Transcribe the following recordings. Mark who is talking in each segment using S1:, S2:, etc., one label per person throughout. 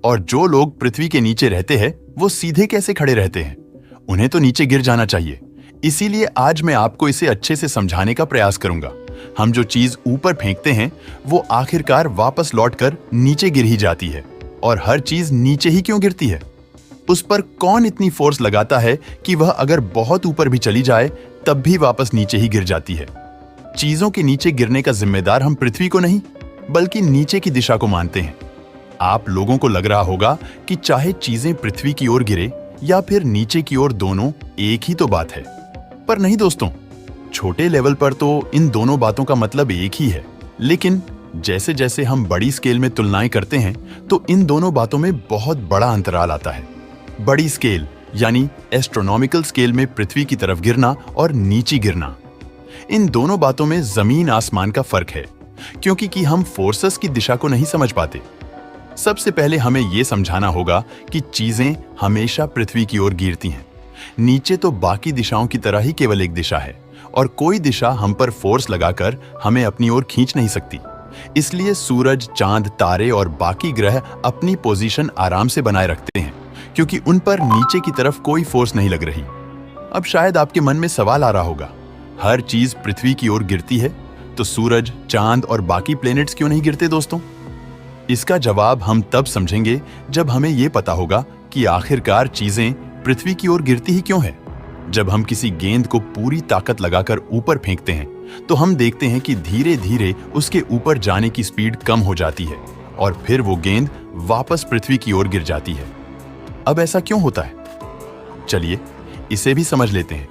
S1: और जो लोग पृथ्वी के नीचे रहते हैं वो सीधे कैसे खड़े रहते हैं? उन्हें तो नीचे गिर जाना चाहिए। इसीलिए आज मैं आपको इसे अच्छे से समझाने का प्रयास करूंगा। हम जो चीज ऊपर फेंकते हैं वो आखिरकार वापस लौटकर नीचे गिर ही जाती है। और हर चीज नीचे ही क्यों गिरती है? उस पर कौन इतनी फोर्स लगाता है कि वह अगर बहुत ऊपर भी चली जाए तब भी वापस नीचे ही गिर जाती है? चीजों के नीचे गिरने का जिम्मेदार हम पृथ्वी को नहीं बल्कि नीचे की दिशा को मानते हैं। आप लोगों को लग रहा होगा कि चाहे चीजें पृथ्वी की ओर गिरे या फिर नीचे की ओर, दोनों एक ही तो बात है। पर नहीं दोस्तों, छोटे लेवल पर तो इन दोनों बातों का मतलब एक ही है, लेकिन जैसे जैसे हम बड़ी स्केल में तुलनाएं करते हैं तो इन दोनों बातों में बहुत बड़ा अंतराल आता है। बड़ी स्केल यानी एस्ट्रोनॉमिकल स्केल में पृथ्वी की तरफ गिरना और नीचे गिरना, इन दोनों बातों में जमीन आसमान का फर्क है, क्योंकि हम फोर्सेस की दिशा को नहीं समझ पाते। सबसे पहले हमें यह समझाना होगा कि चीजें हमेशा पृथ्वी की ओर गिरती हैं। नीचे तो बाकी दिशाओं की तरह ही केवल एक दिशा है और कोई दिशा हम पर फोर्स लगाकर हमें अपनी ओर खींच नहीं सकती। इसलिए सूरज, चांद, तारे और बाकी ग्रह अपनी पोजीशन आराम से बनाए रखते हैं, क्योंकि उन पर नीचे की तरफ कोई फोर्स नहीं लग रही। अब शायद आपके मन में सवाल आ रहा होगा, हर चीज पृथ्वी की ओर गिरती है तो सूरज, चांद और बाकी प्लैनेट्स क्यों नहीं गिरते? दोस्तों, इसका जवाब हम तब समझेंगे जब हमें यह पता होगा कि आखिरकार चीजें पृथ्वी की ओर गिरती ही क्यों है। जब हम किसी गेंद को पूरी ताकत लगाकर ऊपर फेंकते हैं तो हम देखते हैं कि धीरे धीरे उसके ऊपर जाने की स्पीड कम हो जाती है और फिर वो गेंद वापस पृथ्वी की ओर गिर जाती है। अब ऐसा क्यों होता है? चलिए इसे भी समझ लेते हैं।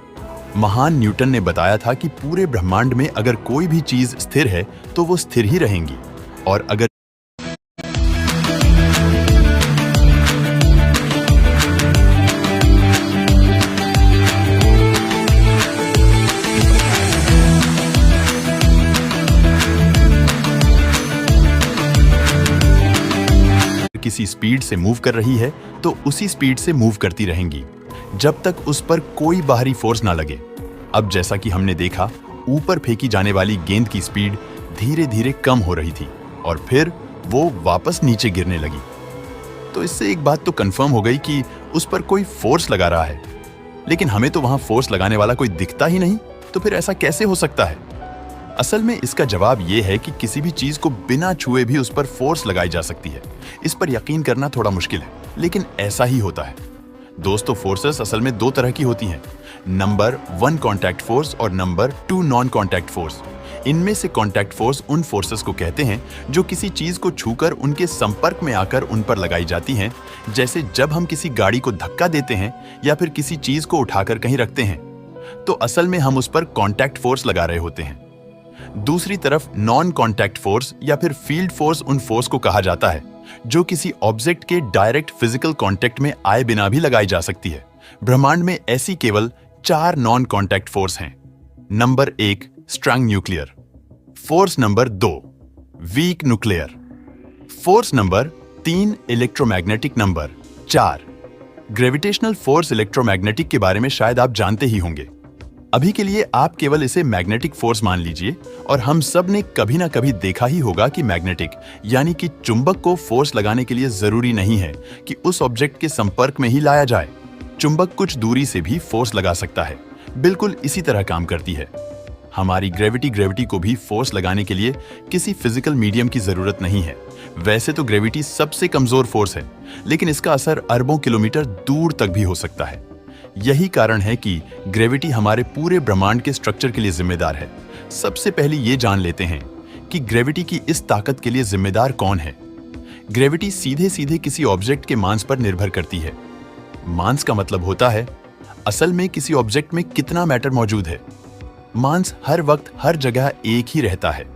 S1: महान न्यूटन ने बताया था कि पूरे ब्रह्मांड में अगर कोई भी चीज स्थिर है तो वो स्थिर ही रहेंगी, और अगर किसी स्पीड से मूव कर रही है तो उसी स्पीड से मूव करती रहेंगी जब तक उस पर कोई बाहरी फोर्स ना लगे। अब जैसा कि हमने देखा, ऊपर फेंकी जाने वाली गेंद की स्पीड धीरे धीरे कम हो रही थी और फिर वो वापस नीचे गिरने लगी। तो इससे एक बात तो कंफर्म हो गई कि उस पर कोई फोर्स लगा रहा है, लेकिन हमें तो वहां फोर्स लगाने वाला कोई दिखता ही नहीं। तो फिर ऐसा कैसे हो सकता है? असल में इसका जवाब यह है कि किसी भी चीज को बिना छुए भी उस पर फोर्स लगाई जा सकती है। इस पर यकीन करना थोड़ा मुश्किल है, लेकिन ऐसा ही होता है। दोस्तों, फोर्सेस असल में दो तरह की होती हैं, नंबर 1 कॉन्टैक्ट फोर्स और नंबर 2 नॉन कॉन्टैक्ट फोर्स। इनमें से कॉन्टैक्ट फोर्स उन फोर्सेस को कहते हैं जो किसी चीज को छूकर उनके संपर्क में आकर उन पर लगाई जाती हैं, जैसे जब हम किसी गाड़ी को धक्का देते हैं या फिर किसी चीज को उठाकर कहीं रखते हैं, तो असल में हम उस पर कॉन्टैक्ट फोर्स लगा रहे होते हैं। दूसरी तरफ नॉन कॉन्टैक्ट फोर्स या फिर फील्ड फोर्स उन फोर्स को कहा जाता है जो किसी ऑब्जेक्ट के डायरेक्ट फिजिकल कांटेक्ट में आए बिना भी लगाई जा सकती है। ब्रह्मांड में ऐसी केवल 4 नॉन कॉन्टैक्ट फोर्स हैं। Number 1 strong nuclear, force number 2 weak nuclear, force number 3 electromagnetic, number 4 gravitational force. Electromagnetic के बारे में शायद आप जानते ही होंगे। अभी के लिए आप केवल इसे मैग्नेटिक फोर्स मान लीजिए, और हम सब ने कभी ना कभी देखा ही होगा कि मैग्नेटिक यानी कि चुंबक को फोर्स लगाने के लिए जरूरी नहीं है कि उस ऑब्जेक्ट के संपर्क में ही लाया जाए। चुंबक कुछ दूरी से भी फोर्स लगा सकता है। बिल्कुल इसी तरह काम करती है हमारी ग्रेविटी को भी फोर्स लगाने के लिए किसी फिजिकल मीडियम की जरूरत नहीं है। वैसे तो ग्रेविटी सबसे कमजोर फोर्स है, लेकिन इसका असर अरबों किलोमीटर दूर तक भी हो सकता है। यही कारण है कि ग्रेविटी हमारे पूरे ब्रह्मांड के स्ट्रक्चर के लिए जिम्मेदार है। सबसे पहले ये जान लेते हैं कि ग्रेविटी की इस ताकत के लिए जिम्मेदार कौन है। ग्रेविटी सीधे सीधे किसी ऑब्जेक्ट के मास पर निर्भर करती है। मास का मतलब होता है असल में किसी ऑब्जेक्ट में कितना मैटर मौजूद है। मास हर वक्त हर जगह एक ही रहता है।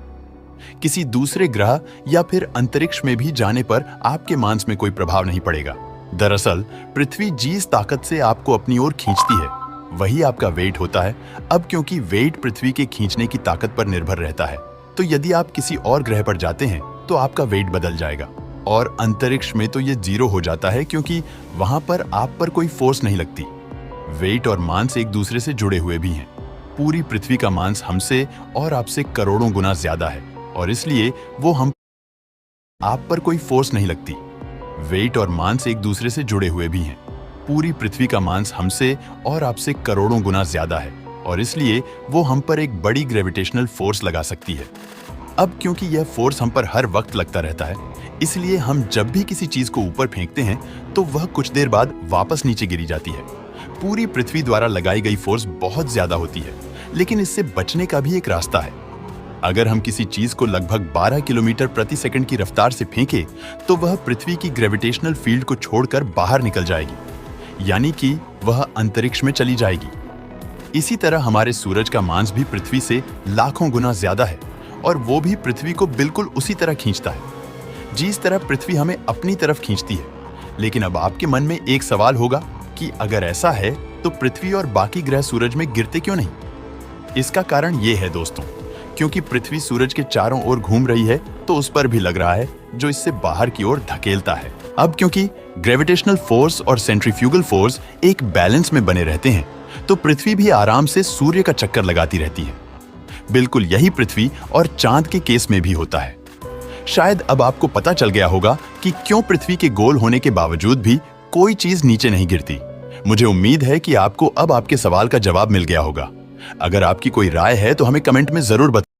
S1: किसी दूसरे ग्रह या फिर अंतरिक्ष में भी जाने पर आपके मास में कोई प्रभाव नहीं पड़ेगा। दरअसल पृथ्वी जिस ताकत से आपको अपनी ओर खींचती है वही आपका वेट होता है। अब क्योंकि वेट पृथ्वी के खींचने की ताकत पर निर्भर रहता है, तो यदि आप किसी और ग्रह पर जाते हैं तो आपका वेट बदल जाएगा, और अंतरिक्ष में तो ये 0 हो जाता है क्योंकि वहां पर आप पर कोई फोर्स नहीं लगती। वेट और मास एक दूसरे से जुड़े हुए भी हैं। पूरी पृथ्वी का मास हमसे और आपसे करोड़ों गुना ज्यादा है, और इसलिए वो हम आप पर कोई फोर्स नहीं लगती। वेट और मांस एक दूसरे से जुड़े हुए भी हैं। पूरी पृथ्वी का मांस हमसे और आपसे करोड़ों गुना ज्यादा है और इसलिए वो हम पर एक बड़ी ग्रेविटेशनल फोर्स लगा सकती है। अब क्योंकि यह फोर्स हम पर हर वक्त लगता रहता है, इसलिए हम जब भी किसी चीज को ऊपर फेंकते हैं तो वह कुछ देर बाद वापस नीचे गिरी जाती है। पूरी पृथ्वी द्वारा लगाई गई फोर्स बहुत ज्यादा होती है, लेकिन इससे बचने का भी एक रास्ता है। अगर हम किसी चीज को लगभग 12 किलोमीटर प्रति सेकंड की रफ्तार से फेंके तो वह पृथ्वी की ग्रेविटेशनल फील्ड को छोड़कर बाहर निकल जाएगी, यानी कि वह अंतरिक्ष में चली जाएगी। इसी तरह हमारे सूरज का मास भी पृथ्वी से लाखों गुना ज्यादा है और वो भी पृथ्वी को बिल्कुल उसी तरह खींचता है जिस तरह पृथ्वी हमें अपनी तरफ खींचती है। लेकिन अब आपके मन में एक सवाल होगा कि अगर ऐसा है तो पृथ्वी और बाकी ग्रह सूरज में गिरते क्यों नहीं? इसका कारण ये है दोस्तों, क्योंकि पृथ्वी सूरज के चारों ओर घूम रही है तो उस पर भी लग रहा है जो इससे बाहर की ओर धकेलता है। अब क्योंकि ग्रेविटेशनल फोर्स और सेंट्रीफ्यूगल फोर्स एक बैलेंस में बने रहते हैं तो पृथ्वी भी आराम से सूर्य का चक्कर लगाती रहती है। बिल्कुल यही पृथ्वी और चांद के केस में भी होता है। शायद अब आपको पता चल गया होगा कि क्यों पृथ्वी के गोल होने के बावजूद भी कोई चीज नीचे नहीं गिरती। मुझे उम्मीद है कि आपको अब आपके सवाल का जवाब मिल गया होगा। अगर आपकी कोई राय है तो हमें कमेंट में जरूर बताएं।